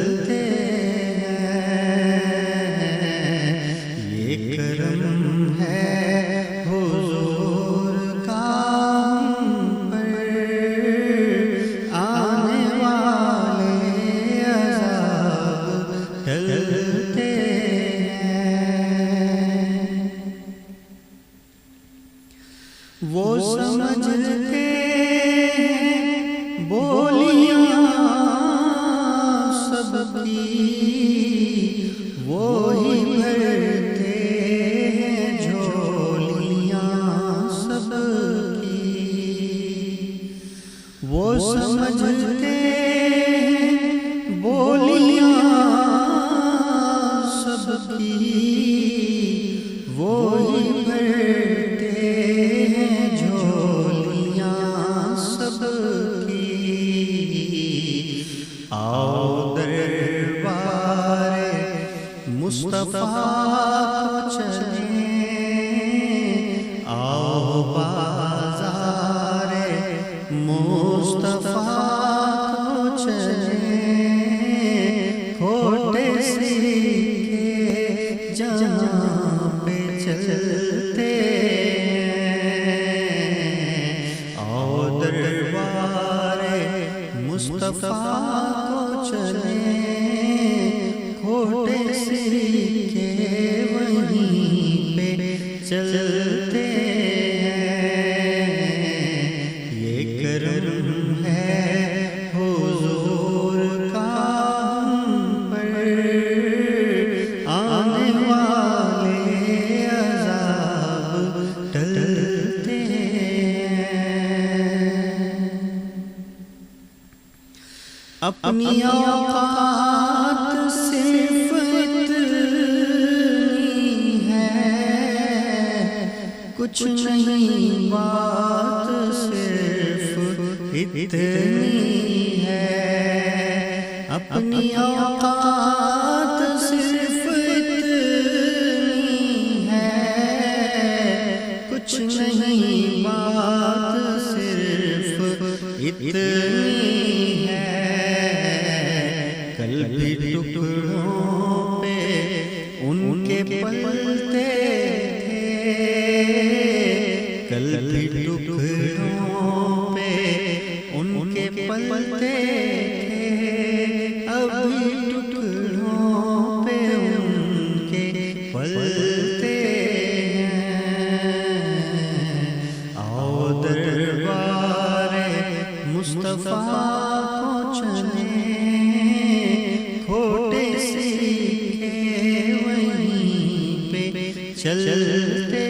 چلتے یہ کرم ہے حضور کا ہم پر، آنے والے عذاب ٹلتے ہیں۔ وہ سمجھتے ہیں بولیاں سب کی، وہی بھرتے ہیں جھولیاں سب کی۔ وہ سمجھتے ہیں بولیاں سب کی، وہی بھرتے ہیں جھولیاں سب کی۔ آؤ دربار مصطفیٰ چلیں، آؤ بازار مصطفیٰ چلیں، کھوٹے سکے جہاں پہ چلتے ہیں۔ آؤ دربار مصطفیٰ کو چلیں، کھوٹے سکے وہیں پہ چلتے ہیں۔ یہ کرم ہے حضور کا ہم پر، آنے والے عذاب ٹلتے ہیں۔ اپنی اوقات صرف اتنی ہے، کچھ نہیں بات صرف اتنی ہے۔ اپنی اوقات صرف اتنی ہے، کچھ نہیں بات صرف اتنی ہے۔ کل بھی ٹکڑوں پہ ان کے پلتے تھے، کل بھی ٹکڑوں پہ ان کے پلتے تھے، ابھی ٹکڑوں پہ ان کے پلتے ہیں۔ آؤ دربار مصطفیٰ کو چلیں، کھوٹے سکے وہیں پہ چلتے